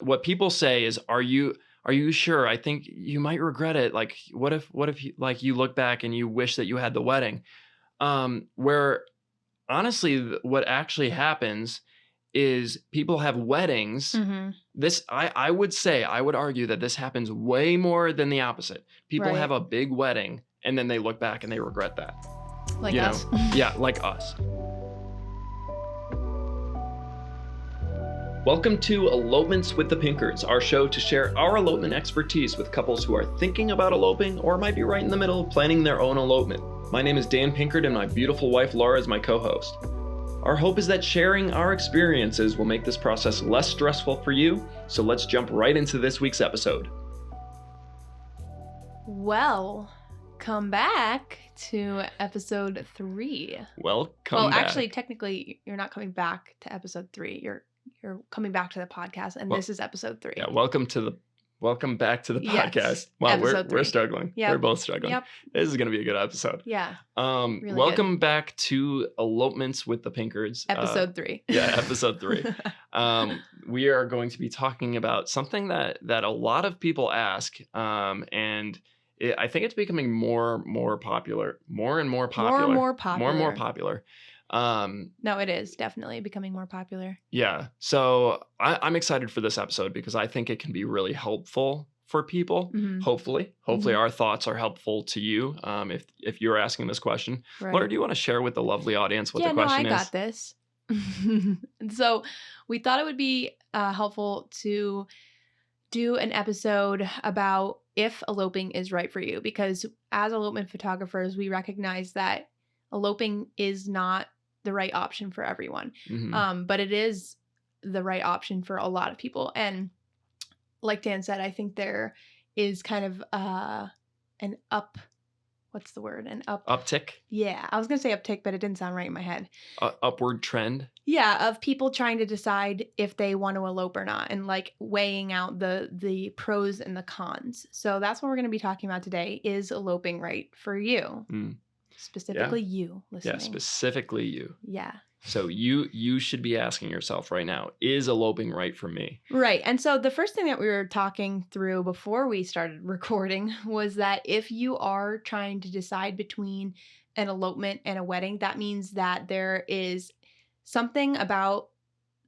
What people say is, are you sure? I think you might regret it. Like, what if you, like, you look back and you wish that you had the wedding? Where honestly, what actually happens is people have weddings. Mm-hmm. I would say, I would argue that this happens way more than the opposite. People Right. have a big wedding and then they look back and they regret that. Like You know? us. Yeah, like us. Welcome to Elopements with the Pinkards, our show to share our elopement expertise with couples who are thinking about eloping or might be right in the middle of planning their own elopement. My name is Dan Pinkard and my beautiful wife Laura is my co-host. Our hope is that sharing our experiences will make this process less stressful for you, so let's jump right into this week's episode. Well, come back to episode 3. Welcome Well, back. actually, technically, you're not coming back to episode 3. You're coming back to the podcast, and this is episode 3. Yeah, welcome back to the Yes, podcast. Wow, episode we're 3. struggling. Yep. We're both struggling. Yep. This is going to be a good episode. Yeah. Really Welcome good. back to Elopements with the Pinkards. Episode 3. Yeah, episode 3. We are going to be talking about something that a lot of people ask, and I think it's becoming more and more popular. More and more popular. No, it is definitely becoming more popular. Yeah. So I'm excited for this episode because I think it can be really helpful for people. Mm-hmm. Hopefully our thoughts are helpful to you. If you're asking this question, Right. Laura, do you want to share with the lovely audience what the question is? Yeah, no, I got this. So we thought it would be helpful to do an episode about if eloping is right for you, because as elopement photographers, we recognize that eloping is not the right option for everyone. Mm-hmm. But it is the right option for a lot of people. And like Dan said, I think there is kind of an uptick. Yeah, I was gonna say uptick, but it didn't sound right in my head. Upward trend. Yeah, of people trying to decide if they want to elope or not, and like weighing out the pros and the cons. So that's what we're going to be talking about today. Is eloping right for you? Specifically you listening. Yeah, specifically you. Yeah. So you should be asking yourself right now, is eloping right for me? Right. And so the first thing that we were talking through before we started recording was that if you are trying to decide between an elopement and a wedding, that means that there is something about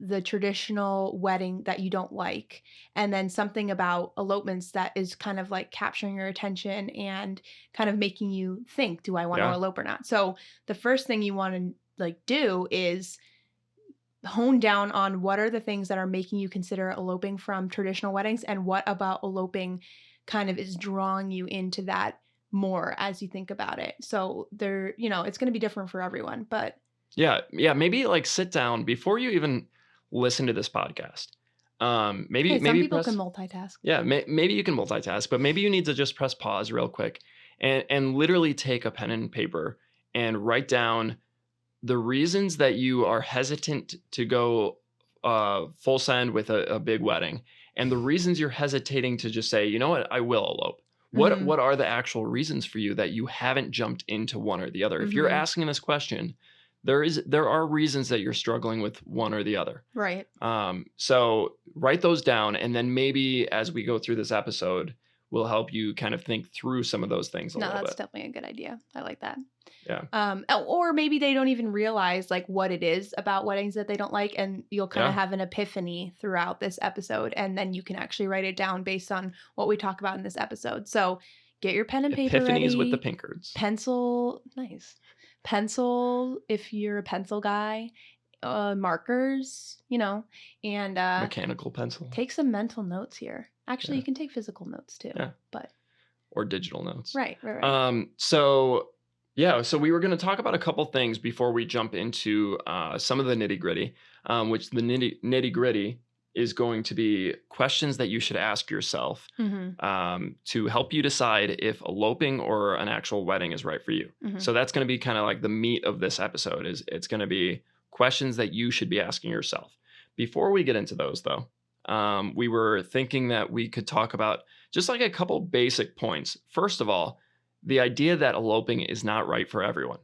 the traditional wedding that you don't like, and then something about elopements that is kind of like capturing your attention and kind of making you think, do I want to elope or not? So the first thing you want to like do is hone down on what are the things that are making you consider eloping from traditional weddings, and what about eloping kind of is drawing you into that more as you think about it. So there, it's going to be different for everyone, but yeah, maybe like sit down before you even listen to this podcast. Maybe some people can multitask. Yeah, maybe you can multitask, but maybe you need to just press pause real quick and literally take a pen and paper and write down the reasons that you are hesitant to go full send with a big wedding, and the reasons you're hesitating to just say, you know what, I will elope. What are the actual reasons for you that you haven't jumped into one or the other? If you're asking this question, there are reasons that you're struggling with one or the other. Right. So write those down, and then maybe as we go through this episode, we'll help you kind of think through some of those things a little bit. No, that's definitely a good idea. I like that. Yeah. Or maybe they don't even realize like what it is about weddings that they don't like, and you'll kind of have an epiphany throughout this episode, and then you can actually write it down based on what we talk about in this episode. So get your pen and paper ready. Epiphanies with the Pinkards. Pencil, nice. Pencil, if you're a pencil guy, markers, and mechanical pencil. Take some mental notes here. Actually, you can take physical notes too. Yeah. But or digital notes. Right. So we were going to talk about a couple things before we jump into some of the nitty-gritty, which the nitty-gritty is going to be questions that you should ask yourself to help you decide if eloping or an actual wedding is right for you. So that's going to be kind of like the meat of this episode. It's going to be questions that you should be asking yourself. Before we get into those, though, we were thinking that we could talk about just like a couple basic points. First of all, the idea that eloping is not right for everyone.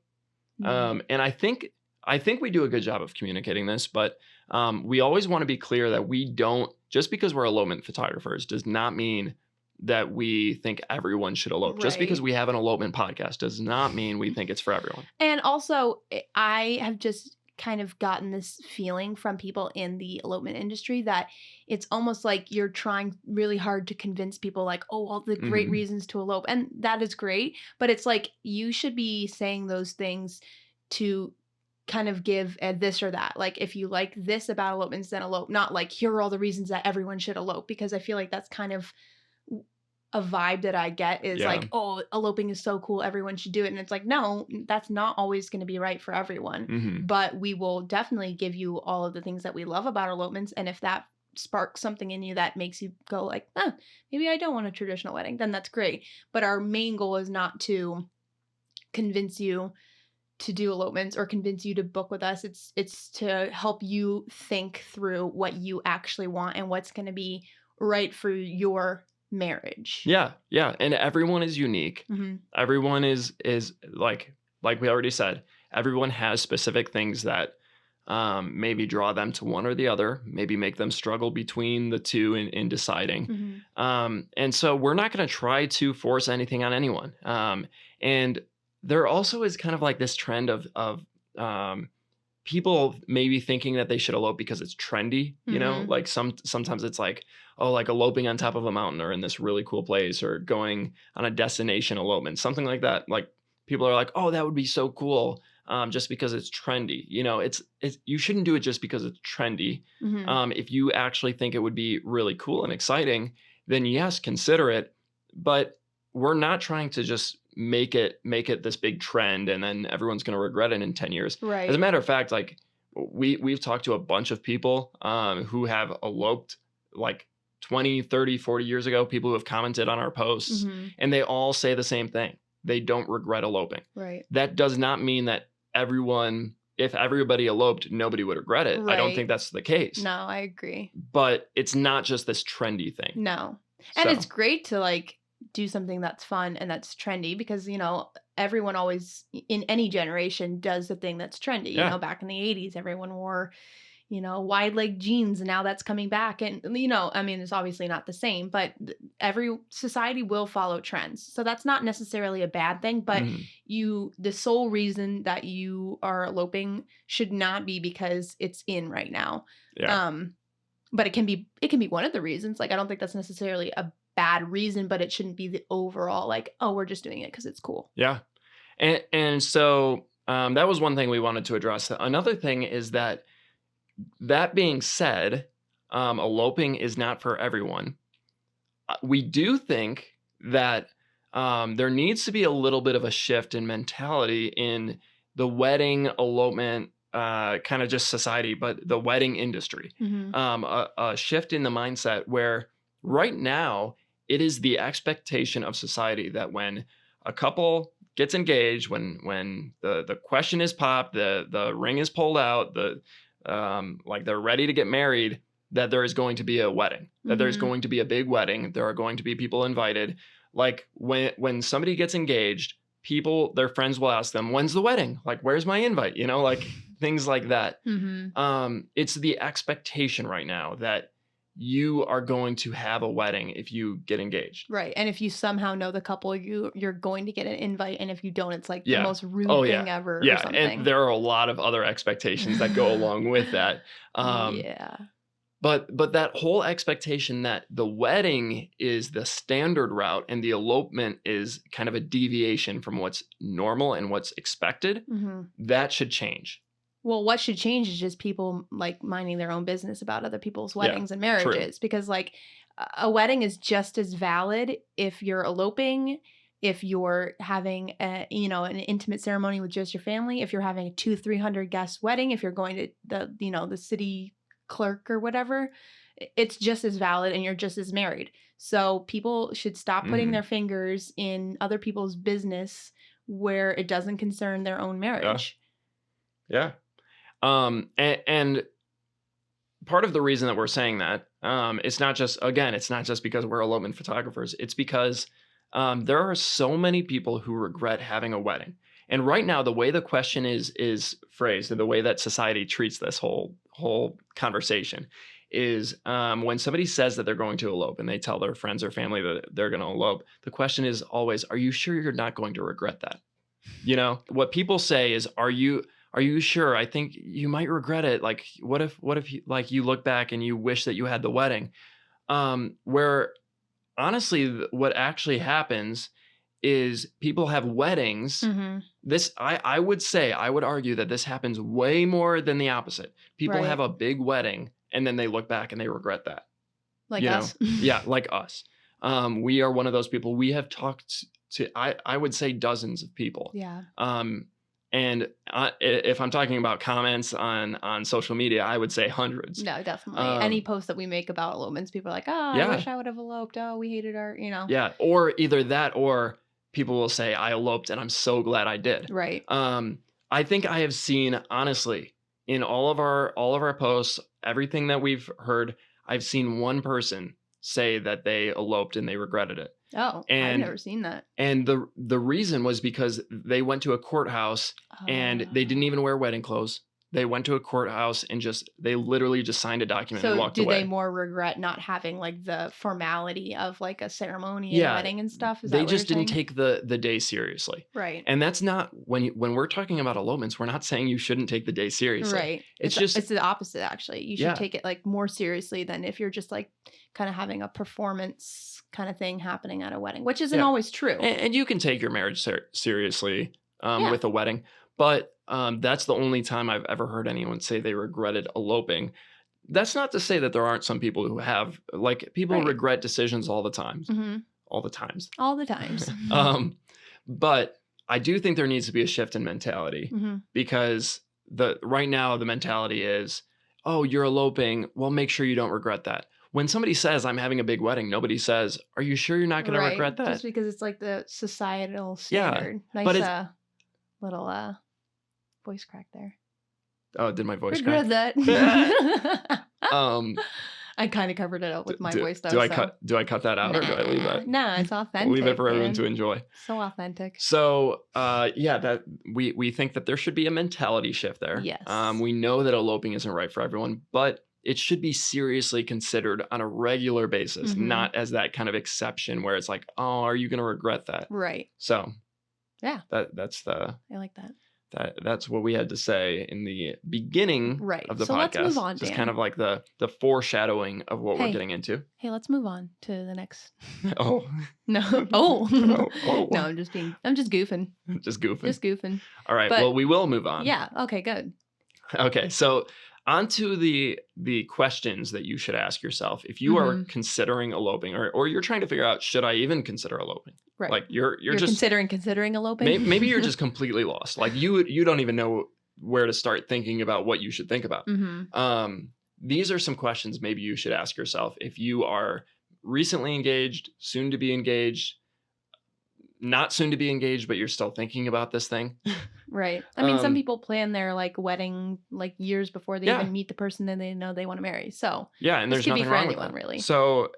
And I think we do a good job of communicating this, but we always want to be clear that we don't, just because we're elopement photographers does not mean that we think everyone should elope. Just because Right. we have an elopement podcast does not mean we think it's for everyone. And also, I have just kind of gotten this feeling from people in the elopement industry that it's almost like you're trying really hard to convince people, like, oh, all the great Mhm. reasons to elope. And that is great. But it's like you should be saying those things to kind of give a this or that. Like, if you like this about elopements, then elope, not like, here are all the reasons that everyone should elope, because I feel like that's kind of a vibe that I get is Yeah. like, oh, eloping is so cool, everyone should do it. And it's like, no, that's not always going to be right for everyone. Mhm. But we will definitely give you all of the things that we love about elopements. And if that sparks something in you that makes you go like, maybe I don't want a traditional wedding, then that's great. But our main goal is not to convince you to do elopements or convince you to book with us. It's to help you think through what you actually want and what's going to be right for your marriage. Yeah, yeah, and everyone is unique. Mhm. Everyone is like we already said, everyone has specific things that maybe draw them to one or the other, maybe make them struggle between the two in deciding. And so we're not going to try to force anything on anyone. And there also is kind of like this trend of people maybe thinking that they should elope because it's trendy, you know, Mhm. like sometimes it's like, oh, like eloping on top of a mountain or in this really cool place or going on a destination elopement, something like that. Like people are like, oh, that would be so cool. Just because it's trendy, you know, it's you shouldn't do it just because it's trendy. Mhm. If you actually think it would be really cool and exciting, then yes, consider it. But we're not trying to just make it this big trend and then everyone's going to regret it in 10 years. As a Right. matter of fact, like we've talked to a bunch of people who have eloped like 20, 30, 40 years ago, people who have commented on our posts, Mhm. and they all say the same thing. They don't regret eloping. Right. That does not mean that if everybody eloped, nobody would regret it. I don't think Right. that's the case. No, I agree. But it's not just this trendy thing. No. And it's So, great to like do something that's fun and that's trendy because, everyone always in any generation does the thing that's trendy. yeah. Back in the 80s, everyone wore, wide leg jeans, and now that's coming back. And, I mean, it's obviously not the same, but every society will follow trends. So that's not necessarily a bad thing, but Mhm. the sole reason that you are eloping should not be because it's in right now. Yeah. Um, but it can be one of the reasons. Like, I don't think that's necessarily a bad reason, but it shouldn't be the overall like, oh, we're just doing it because it's cool. Yeah. And so that was one thing we wanted to address. Another thing is that being said, eloping is not for everyone. We do think that there needs to be a little bit of a shift in mentality in the wedding elopement kind of just society, but the wedding industry. Mm-hmm. A shift in the mindset where right now it is the expectation of society that when a couple gets engaged, when the question is popped, the ring is pulled out, like they're ready to get married, that there is going to be a wedding, that there's Mm-hmm. going to be a big wedding. There are going to be people invited. Like when somebody gets engaged, their friends will ask them, when's the wedding? Like, where's my invite? You know, like things like that. Mm-hmm. It's the expectation right now that you are going to have a wedding if you get engaged. Right. And if you somehow know the couple, you're going to get an invite, and if you don't, it's like the Yeah. most rude Oh thing yeah. ever or Yeah. And something. there are a lot of other expectations that go along with that. Yeah. But that whole expectation that the wedding is the standard route and the elopement is kind of a deviation from what's normal and what's expected, Mm-hmm. that should change. Well, what should change is just people like minding their own business about other people's Yeah, weddings and true. marriages, because like a wedding is just as valid if you're eloping, if you're having an intimate ceremony with just your family, if you're having a 200-300 guest wedding, if you're going to the city clerk or whatever, it's just as valid and you're just as married. So people should stop putting Hmm. their fingers in other people's business where it doesn't concern their own Yeah. marriage. Yeah. And part of the reason that we're saying that, it's not just because we're elopement photographers. It's because there are so many people who regret having a wedding. And right now, the way the question is phrased and the way that society treats this whole whole conversation is when somebody says that they're going to elope and they tell their friends or family that they're going to elope, the question is always, are you sure you're not going to regret that? You know, what people say is, are you sure? I think you might regret it. Like, what if you, like, you look back and you wish that you had the wedding? Where honestly, what actually happens is people have weddings. Mm-hmm. This, I would say, I would argue that this happens way more than the opposite. People Right. have a big wedding and then they look back and they regret that. Like You know? us. Yeah, like us. We are one of those people. We have talked to, I would say, dozens of people. Yeah. And if I'm talking about comments on social media, I would say hundreds. No, definitely. Any post that we make about elopements, people are like, "Oh, Yeah. I wish I would have eloped. Oh, we hated our, you know." Yeah, or either that, or people will say, I eloped and I'm so glad I did. Right. I think I have seen, honestly, in all of our posts, everything that we've heard, I've seen one person say that they eloped and they regretted it. Oh, I've never seen that. And the reason was because they went to a courthouse and they didn't even wear wedding clothes. They went to a courthouse and they literally just signed a document and walked away. So do they more regret not having like the formality of like a ceremony and wedding and stuff? Is that they what just you're didn't saying? take the day seriously. Right. And that's not, when we're talking about elopements, we're not saying you shouldn't take the day seriously. Right. It's the opposite, actually. You should take it like more seriously than if you're just like kind of having a performance kind of thing happening at a wedding, which isn't always true. And you can take your marriage seriously with a wedding, but that's the only time I've ever heard anyone say they regretted eloping. That's not to say that there aren't some people who have, like, people regret decisions all the time. Mm-hmm. All the times. All the times. But I do think there needs to be a shift in mentality, because right now the mentality is, oh, you're eloping. Well, make sure you don't regret that. When somebody says, I'm having a big wedding, nobody says, are you sure you're not going to regret that? Just because it's like the societal standard. Yeah, nice but little voice crack there. Oh, did my voice regret crack? that. I kind of covered it up with my voice though. Do I cut that out, or do I leave that? No, it's authentic. Leave it for everyone to enjoy. So authentic. So that we think that there should be a mentality shift there. Yes. We know that eloping isn't right for everyone, but it should be seriously considered on a regular basis, not as that kind of exception where it's like, oh, are you going to regret that? Right. So yeah, that's I like that. That's what we had to say in the beginning of the podcast. Let's move on, just kind of like the foreshadowing of what we're getting into. Hey, let's move on to the next. Oh. No. Oh. No, I'm just goofing. Just goofing. All right. Well, we will move on. Yeah. Okay, good. Okay. So on to the questions that you should ask yourself if you are considering eloping, or you're trying to figure out, should I even consider eloping? Right. Like you're just considering eloping. Maybe you're just completely lost. Like you don't even know where to start thinking about what you should think about. These are some questions maybe you should ask yourself if you are recently engaged, soon to be engaged, not soon to be engaged, but you're still thinking about this thing. Right. I mean, some people plan their like wedding like years before they even meet the person that they know they want to marry. So yeah, and there's nothing wrong with that. Really. So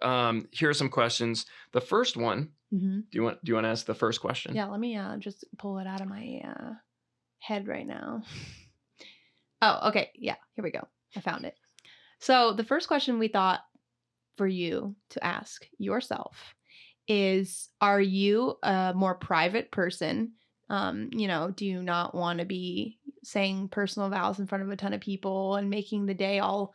here are some questions. The first one. Do you want to ask the first question? Yeah. Let me just pull it out of my head right now. Oh, okay. Yeah. Here we go. I found it. So the first question we thought for you to ask yourself is, are you a more private person? Do you not want to be saying personal vows in front of a ton of people and making the day all,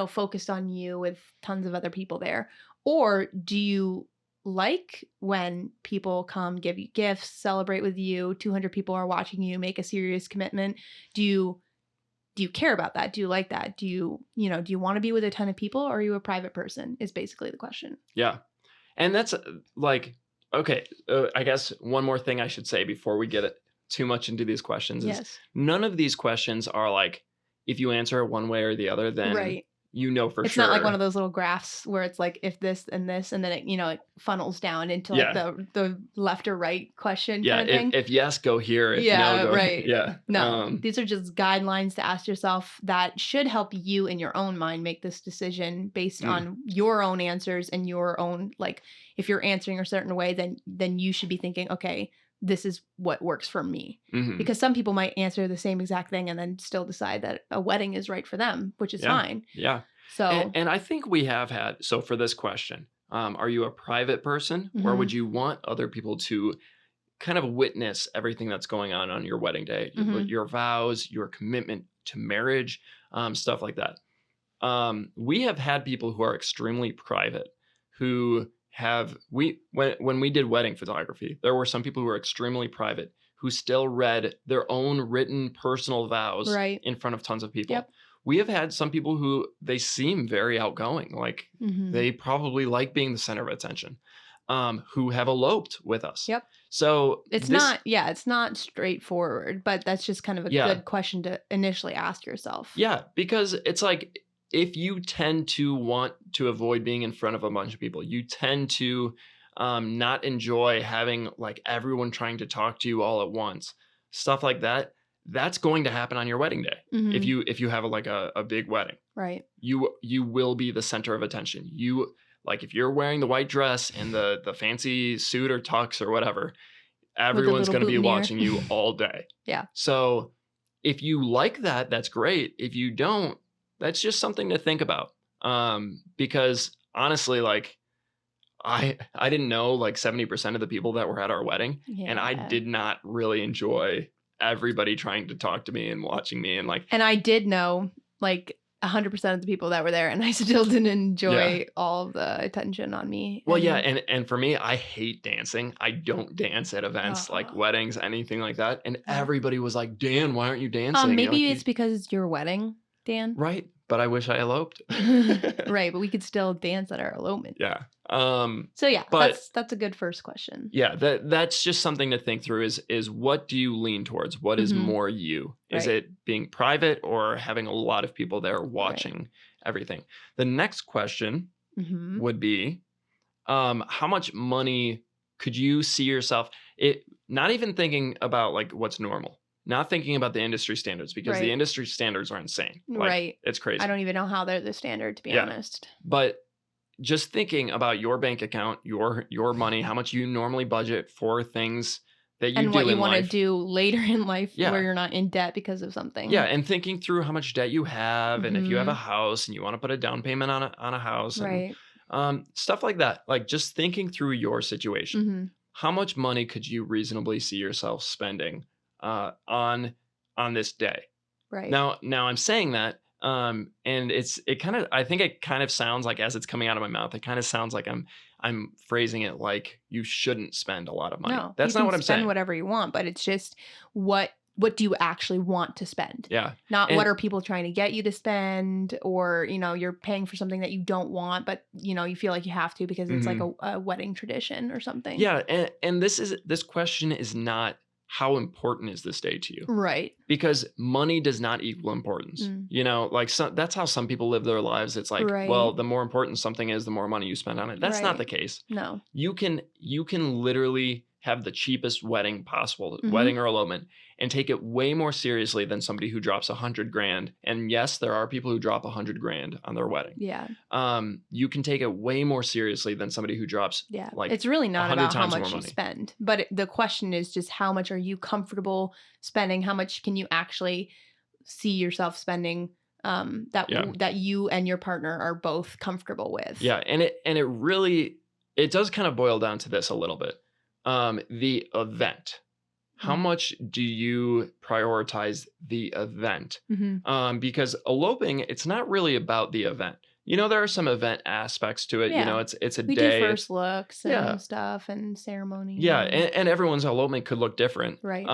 focused on you with tons of other people there? Or do you like when people come give you gifts, celebrate with you, 200 people are watching you, make a serious commitment? Do you care about that? Do you like that? Do you want to be with a ton of people, or are you a private person is basically the question. Yeah. And that's like, okay, I guess one more thing I should say before we get too much into these questions is none of these questions are like, if you answer it one way or the other, then for sure. It's not like one of those little graphs where it's like, if this, and then it, it funnels down into like the left or right question kind of thing. If yes, go here. If no, go right. Yeah. No, these are just guidelines to ask yourself that should help you in your own mind make this decision based on your own answers and your own, like, if you're answering a certain way, then you should be thinking, okay, this is what works for me. Mhm. Because some people might answer the same exact thing and then still decide that a wedding is right for them, which is Yeah. fine. Yeah. So, And I think we have had, so for this question, are you a private person or would mhm, you want other people to kind of witness everything that's going on your wedding day, mhm, your vows, your commitment to marriage, stuff like that? We have had people who are extremely private who have when we did wedding photography, there were some people who were extremely private who still read their own written personal vows right. in front of tons of people. Yep. We have had some people who they seem very outgoing, like Mhm. they probably like being the center of attention, who have eloped with us. Yep. So It's this, not, yeah, it's not straightforward, but that's just kind of a yeah, good question to initially ask yourself. yeah, because it's like if you tend to want to avoid being in front of a bunch of people, you tend to not enjoy having like everyone trying to talk to you all at once, stuff like that. That's going to happen on your wedding day. Mhm. If you have a big wedding, Right. you will be the center of attention. You like if you're wearing the white dress and the fancy suit or tux or whatever, With a everyone's little going to be boutonniere. watching you all day. Yeah. So if you like that, that's great. If you don't, that's just something to think about. Because honestly, like I didn't know like 70% of the people that were at our wedding, and I Yeah. did not really enjoy everybody trying to talk to me and watching me and like And I did know like 100% of the people that were there, and I still didn't yeah. enjoy all of the attention on me. Well, yeah, and for me, I hate dancing. I don't dance at events like Uh, weddings, anything like that. And yeah. everybody was like, "Dan, why aren't you dancing?" You're like, Maybe "You it's because it's your wedding, Dan. right?" But I wish I eloped. Right, but we could still dance at our elopement. Yeah. So yeah, But that's a good first question. yeah, that's just something to think through is what do you lean towards? What is Mhm. more you? Is Right. it being private or having a lot of people there Right. watching everything? The next question Mhm. would be how much money could you see yourself it not even thinking about like what's normal, not thinking about the industry standards because the Right. industry standards are insane. Like Right. it's I crazy. don't even know how they're the standard, to be Yeah. honest. But just thinking about your bank account, your money, how much you normally budget for things that you And what do you in wanna life. do later in life where Yeah. you're not in debt because of Yeah, something. and thinking through how much debt you have and if you have a Mhm. house and you want to put a down payment on a house and Right. stuff like that. Like just thinking through your situation. Mhm. How much money could you reasonably see yourself spending on this day? Right. Now I'm saying that, and it kind of I think it kind of sounds like as it's coming out of my mouth, it kind of sounds like I'm phrasing it like you shouldn't spend a lot of money. No, you That's not can what I'm spend saying. whatever you want, but it's just what do you actually want to spend? Yeah, Not what and are people trying to get you to spend, or, you're paying for something that you don't want, but, you feel like you have to because it's like mhm. a wedding tradition or something. Yeah, and this question is not how important is this day to you? Right. Because money does not equal importance. Mm. Like that's how some people live their lives. It's like, well, Right. the more important something is, the more money you spend on it. That's not Right. the case. No. You can literally have the cheapest wedding possible, Mhm. wedding or elopement, and take it way more seriously than somebody who drops 100 grand. And yes, there are people who drop 100 grand on their wedding. Yeah. You can take it way more seriously than somebody who drops Yeah. like It's really a not hundred about how times more much you money. spend, but the question is just how much are you comfortable spending? How much can you actually see yourself spending, Yeah. that you and your partner are both comfortable with? Yeah, and it really it does kind of boil down to this a little bit. The event. How Mm. much do you prioritize the event? Mhm. Because eloping, it's not really about the event. There are some event aspects to it. Yeah. It's a We do day. first looks Yeah, and stuff and ceremony yeah, and and everyone's elopement could look different. right.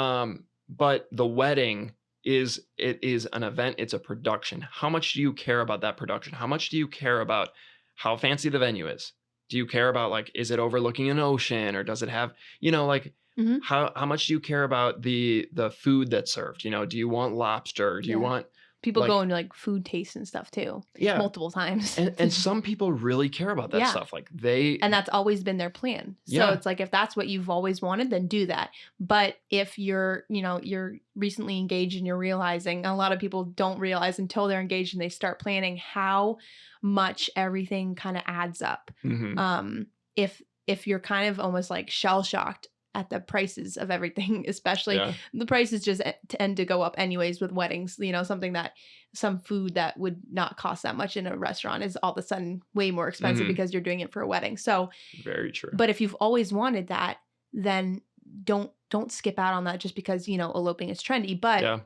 But the wedding is an event. It's a production. How much do you care about that production? How much do you care about how fancy the venue is? Do you care about like is it overlooking an ocean or does it have like Mhm. how much do you care about the food that's served? Do you want lobster? Do you Yeah. want People like go into like food tastes and stuff too, yeah? multiple times. And some people really care about that Yeah. stuff. Like they And that's always been their plan. So yeah. it's like if that's what you've always wanted, then do that. But if you're recently engaged and you're realizing a lot of people don't realize until they're engaged and they start planning how much everything kind of adds up. Mhm. Um if you're kind of almost like shell shocked at the prices of everything, especially Yeah. the prices just tend to go up anyways with weddings. Some food that would not cost that much in a restaurant is all of a sudden way more expensive Hmm. because you're doing it for a wedding. So, Very true. but if you've always wanted that, then don't skip out on that just because, eloping is trendy. But Yeah.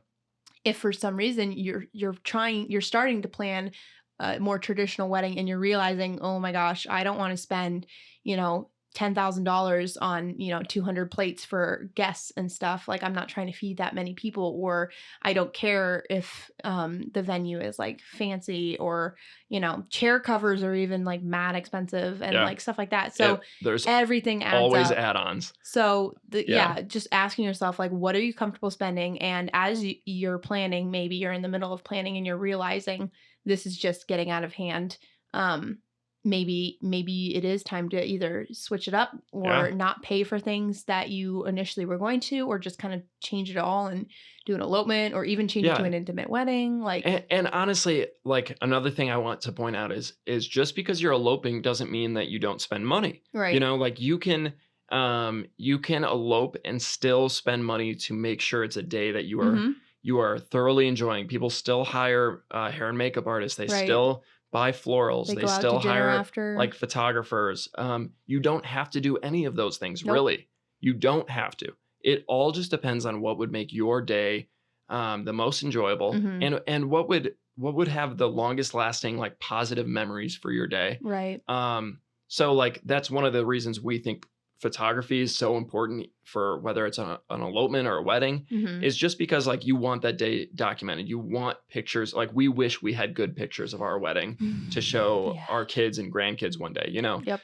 if for some reason you're starting to plan a more traditional wedding and you're realizing, oh my gosh, I don't want to spend, $10,000 on, 200 plates for guests and stuff. Like, I'm not trying to feed that many people, or I don't care if the venue is like fancy, or, chair covers are even like mad expensive and Yeah. like stuff like that. So There's everything adds always up. add-ons. So Yeah. just asking yourself, like, what are you comfortable spending? And as you're planning, maybe you're in the middle of planning and you're realizing this is just getting out of hand. Maybe it is time to either switch it up Yeah. or not pay for things that you initially were going to, or just kind of change it all and do an elopement, or even change it to Yeah. an intimate wedding. Like, And honestly, like, another thing I want to point out is just because you're eloping doesn't mean that you don't spend money. right. Like, you can elope and still spend money to make sure it's a day that you are thoroughly enjoying. People still hire hair and makeup artists. They Right. still buy florals. They They go out to still dinner hire after. like photographers. You don't have to do any of those things, Nope. really. You don't have to. It all just depends on what would make your day the most enjoyable, Mhm. and what would have the longest lasting, like, positive memories for your day. Right. So, like, that's one of the reasons we think photography is so important for whether it's an elopement or a wedding, Mhm. is just because, like, you want that day documented. You want pictures. Like, we wish we had good pictures of our wedding to show Yeah. our kids and grandkids one day, Yep.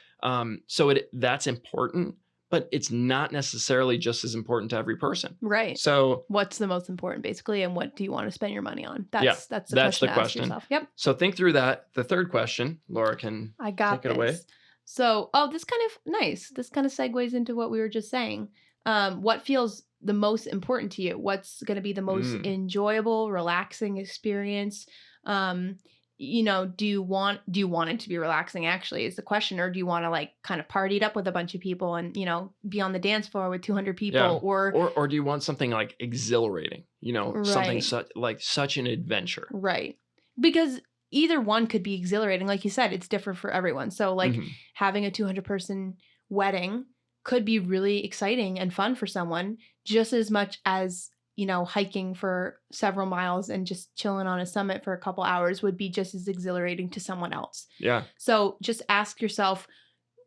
So that's important, but it's not necessarily just as important to every person. Right. So What's the most important, basically, and what do you want to spend your money on? yeah, That's the that's question the to ask question. yourself. Yep. So think through that. The third question, Laura can I got take it away. this. So, this kind of nice. This kind of segues into what we were just saying. What feels the most important to you? What's going to be the most Mm, enjoyable, relaxing experience? Do you want it to be relaxing, actually, is the question, or do you want to like kind of party it up with a bunch of people and, be on the dance floor with 200 yeah. people, or Or do you want something like exhilarating? Something right. such an adventure. Right. Because either one could be exhilarating. Like you said, it's different for everyone. So, like, Mhm. having a 200-person wedding could be really exciting and fun for someone, just as much as, hiking for several miles and just chilling on a summit for a couple hours would be just as exhilarating to someone else. Yeah. So, just ask yourself,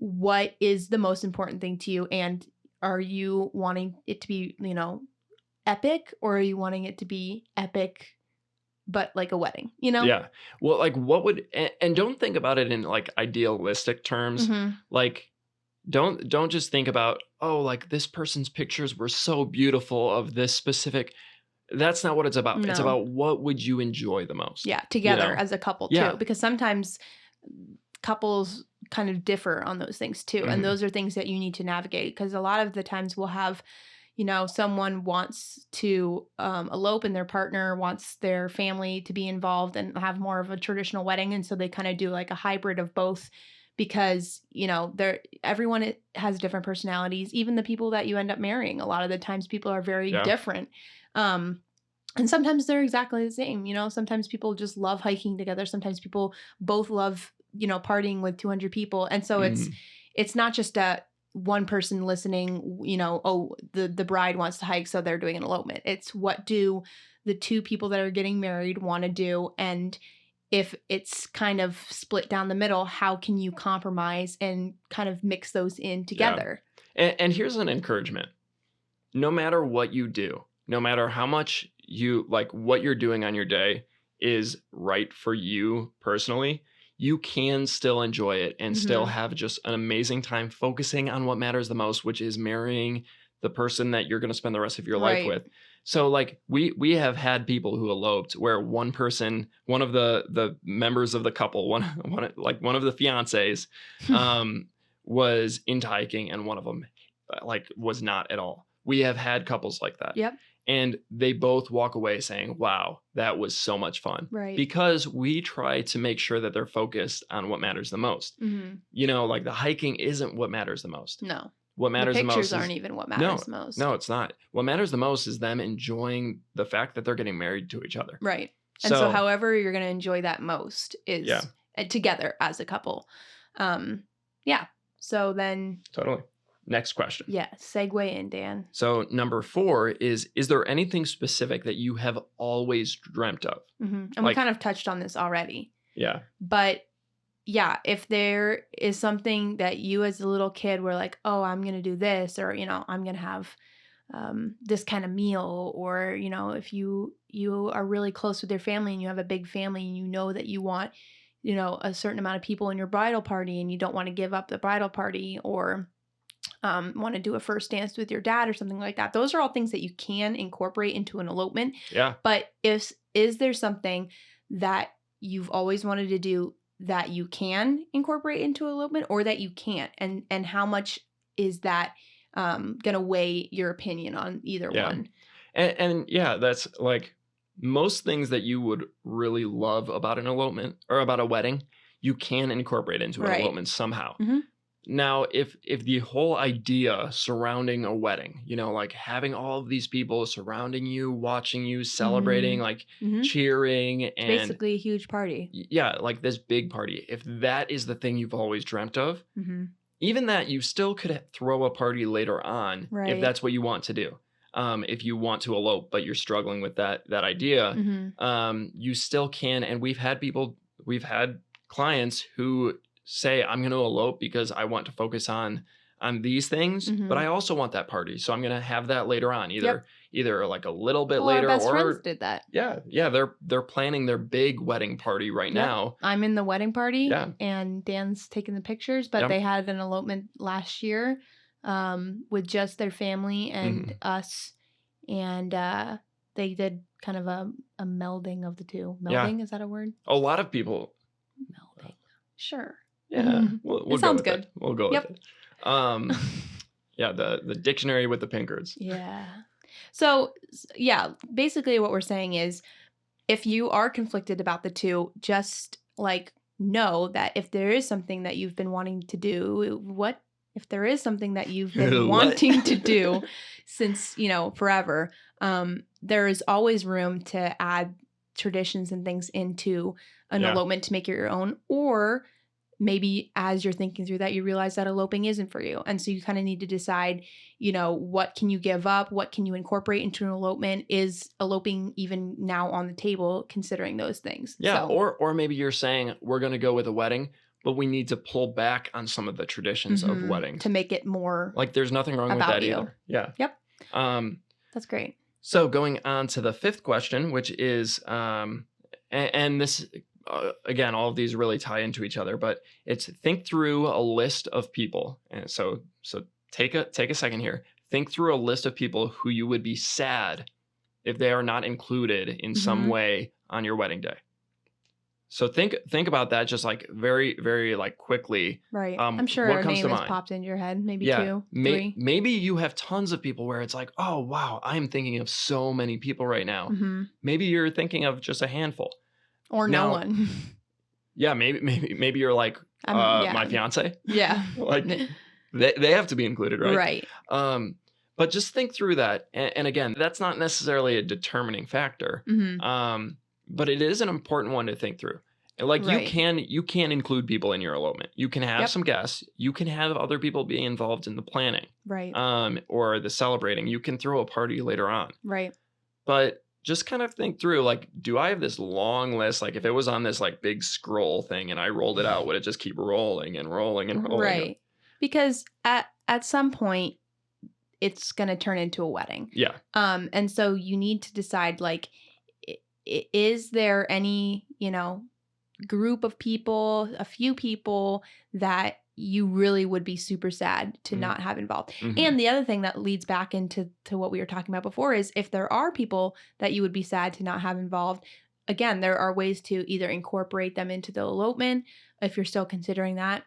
what is the most important thing to you? And are you wanting it to be, epic, or are you wanting it to be epic but like a wedding, Yeah. Well, like, what would and don't think about it in, like, idealistic terms. Mhm. Like, don't just think about, oh, like, this person's pictures were so beautiful of this specific. That's not what it's about. It's No. about what would you enjoy the most. Yeah, You together know? as a couple too, Yeah. because sometimes couples kind of differ on those things too, and Mhm. those are things that you need to navigate, because a lot of the times we'll have, someone wants to elope and their partner wants their family to be involved and have more of a traditional wedding, and so they kind of do like a hybrid of both, because everyone has different personalities. Even the people that you end up marrying, a lot of the times people are very Yeah. different. um and sometimes they're exactly the same. Sometimes people just love hiking together, sometimes people both love, partying with 200 people, and so it's Mhm. it's not just a one person listening, oh, the bride wants to hike, so they're doing an elopement. It's, what do the two people that are getting married want to do? And if it's kind of split down the middle, how can you compromise and kind of mix those in Yeah. together? And here's an encouragement. No matter what you do, no matter how much you like what you're doing on your day is right for you personally, you can still enjoy it and still Hmm. have just an amazing time focusing on what matters the most, which is marrying the person that you're going to spend the rest of your life Right. with. So, like, we have had people who eloped where one person, one of the members of the couple, one of the fiancés, um, was into hiking, and one of them like was not at all. We have had couples like that. Yep. And they both walk away saying, wow, that was so much fun. Right. Because we try to make sure that they're focused on what matters the most. Hmm. Like, the hiking isn't what matters the most. No. What The matters the most pictures is aren't even what no, matters the most. no, it's not. What matters the most is them enjoying the fact that they're getting married to each other. Right. And so So, however you're going to enjoy that most yeah, is together as a couple. Yeah. So then, totally. Next question. yeah, segue in, Dan. So number 4 is there anything specific that you have always dreamt of? And we Like, kind of touched on this already. yeah, But yeah, if there is something that you as a little kid were like, oh, I'm going to do this, or, I'm going to have this kind of meal, or, if you are really close with your family and you have a big family and you know that you want, a certain amount of people in your bridal party and you don't want to give up the bridal party, or want to do a first dance with your dad or something like that. Those are all things that you can incorporate into an elopement. yeah. But is there something that you've always wanted to do that you can incorporate into elopement, or that you can't? And how much is that going to weigh your opinion on either one? And yeah, that's like most things that you would really love about an elopement or about a wedding, you can incorporate into an Right. elopement somehow. Mhm. Now, if the whole idea surrounding a wedding, like having all of these people surrounding you, watching you, celebrating, like Mhm. cheering, and Basically a huge party. yeah, like this big party, if that is the thing you've always dreamt of, Mm-hmm. even that you still could throw a party later on if Right. that's what you want to do. If you want to elope, but you're struggling with that idea, Mm-hmm. you still can. And we've had clients who say, I'm going to elope because I want to focus on these things, but I also want that party. So I'm going to have that later on, either like a little bit later, Our best or friends did that. yeah, they're planning their big wedding party right now. I'm in the wedding party, Yeah. and Dan's taking the pictures, but they had an elopement last year with just their family and us, and they did kind of a melding of the two. Melding, is that a word? A lot of people. Melding. Sure. Yeah, we'll it sounds go with good. it. We'll go with it. Yeah, the dictionary with the pink words. Yeah. So, yeah, basically what we're saying is, if you are conflicted about the two, just like know that if there is something that you've been wanting to do, if there is something that you've been wanting to do since, forever, there is always room to add traditions and things into an elopement to make it your own. Or maybe as you're thinking through that, you realize that eloping isn't for you. And so you kind of need to decide, what can you give up? What can you incorporate into an elopement? Is eloping even now on the table, considering those things? Yeah. So, or maybe you're saying we're going to go with a wedding, but we need to pull back on some of the traditions of weddings to make it more like there's nothing wrong with that either. Yeah. Yep. That's great. So going on to the 5th question, which is, and this, again, all of these really tie into each other, but it's think through a list of people. And so take a second here. Think through a list of people who you would be sad if they are not included in some way on your wedding day. So think about that, just like very, very like quickly. Right. I'm sure a name has popped into your head. Maybe 2, 3. Maybe you have tons of people where it's like, oh wow, I'm thinking of so many people right now. Maybe you're thinking of just a handful. Or no one. Yeah, maybe you're like my fiance. Yeah. Like they have to be included, right? Right. But just think through that. And again, that's not necessarily a determining factor. But it is an important one to think through. Like you can include people in your elopement. You can have some guests. You can have other people be involved in the planning. Right. Or the celebrating. You can throw a party later on. Right. But just kind of think through, like, do I have this long list? Like if it was on this like big scroll thing and I rolled it out, would it just keep rolling and rolling and rolling? Right. Because at some point it's going to turn into a wedding. Yeah. And so you need to decide, like, is there any, group of people, a few people that you really would be super sad to not have involved. And the other thing that leads back into what we were talking about before is, if there are people that you would be sad to not have involved, again, there are ways to either incorporate them into the elopement if you're still considering that,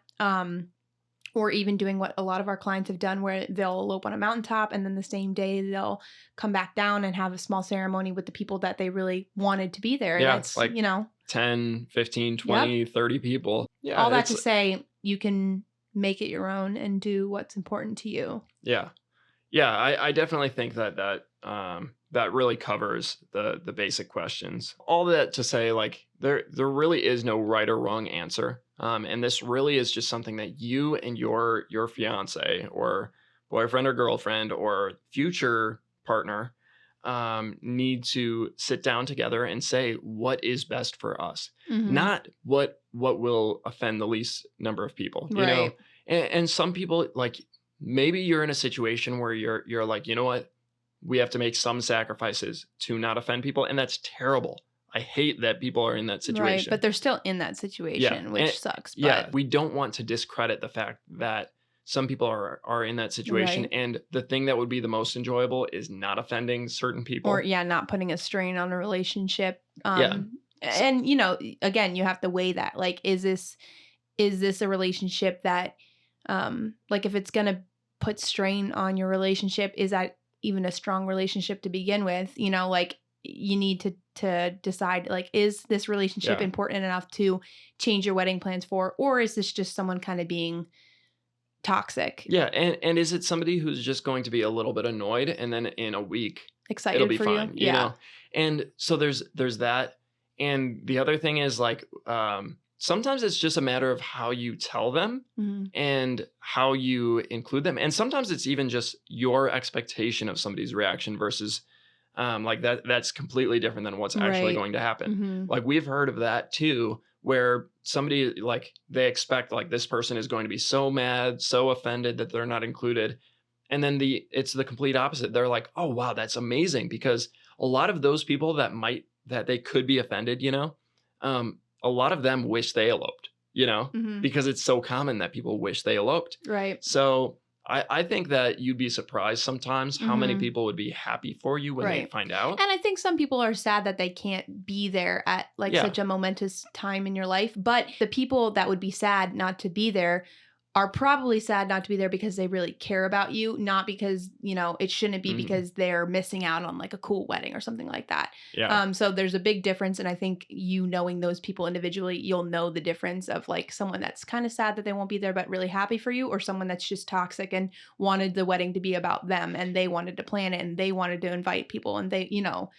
or even doing what a lot of our clients have done, where they'll elope on a mountaintop and then the same day they'll come back down and have a small ceremony with the people that they really wanted to be there. Yeah, that's, like 10, 15, 20, 30 people. Yeah. All that to say, you can make it your own and do what's important to you. Yeah. Yeah, I definitely think that really covers the basic questions. All that to say, like there really is no right or wrong answer, and this really is just something that you and your fiance or boyfriend or girlfriend or future partner need to sit down together and say what is best for us, not what will offend the least number of people. You know, Right. and some people like. Maybe you're in a situation where you're like, you know what? We have to make some sacrifices to not offend people, and that's terrible. I hate that people are in that Right. situation. But they're still in that Yeah, situation, which sucks. yeah, But we don't want to discredit the fact that some people are in that situation, right. and the thing that would be the most enjoyable is not offending certain Or people. yeah, not putting a strain on a relationship. Yeah, And again, you have to weigh that. Like, is this a relationship that like if it's gonna put strain on your relationship, is that even a strong relationship to begin with? Like you need to decide, like, is this relationship yeah, important enough to change your wedding plans for, or is this just someone kind of being toxic? yeah. And is it somebody who's just going to be a little bit annoyed, and then in a week it'll Excited be for you? fine, you Yeah. know? And so there's that. And the other thing is like sometimes it's just a matter of how you tell them Mhm. and how you include them. And sometimes it's even just your expectation of somebody's reaction versus like that's completely different than what's actually Right. going to happen. Mhm. Like we've heard of that too, where somebody like they expect like this person is going to be so mad, so offended that they're not included. And then it's the complete opposite. They're like, "Oh wow, that's amazing," because a lot of those people that they could be offended, you know, a lot of them wish they eloped, you know, Mhm. because it's so common that people wish they eloped. Right. So I think that you'd be surprised sometimes how many Mhm. people would be happy for you when they Right. find out. And I think some people are sad that they can't be there at like Yeah. such a momentous time in your life. But the people that would be sad not to be there are probably sad not to be there because they really care about you, not because, it shouldn't be Mhm. because they're missing out on like a cool wedding or something like that. Yeah. So there's a big difference. And I think knowing those people individually, you'll know the difference of like someone that's kind of sad that they won't be there, but really happy for you, or someone that's just toxic and wanted the wedding to be about them and they wanted to plan it and they wanted to invite people and they.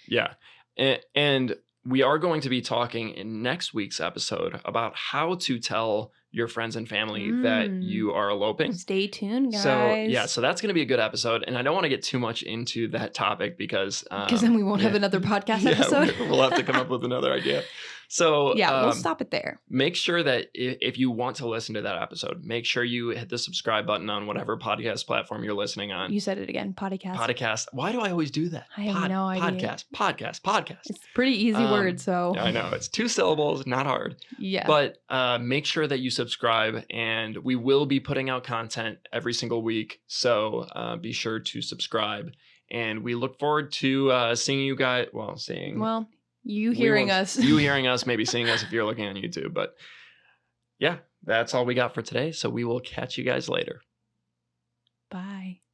Yeah. And we are going to be talking in next week's episode about how to tell your friends and family that Mm. you are eloping. Stay tuned, So, guys. yeah, so that's going to be a good episode. And I don't want to get too much into that topic because Then we won't have another podcast episode. We'll have to come up with another idea. So, Yeah, we'll stop it there. make sure that if you want to listen to that episode, make sure you hit the subscribe button on whatever podcast platform you're listening on. You said it again, podcast. Podcast. Why do I always do that? I have no idea. Podcast. It's a pretty easy word, so. I know it's 2 syllables, not hard. Yeah. But make sure that you subscribe, and we will be putting out content every single week. So be sure to subscribe, and we look forward to seeing you guys. Well, you hearing us. You hearing us, maybe seeing us if you're looking on YouTube. But yeah, that's all we got for today. So we will catch you guys later.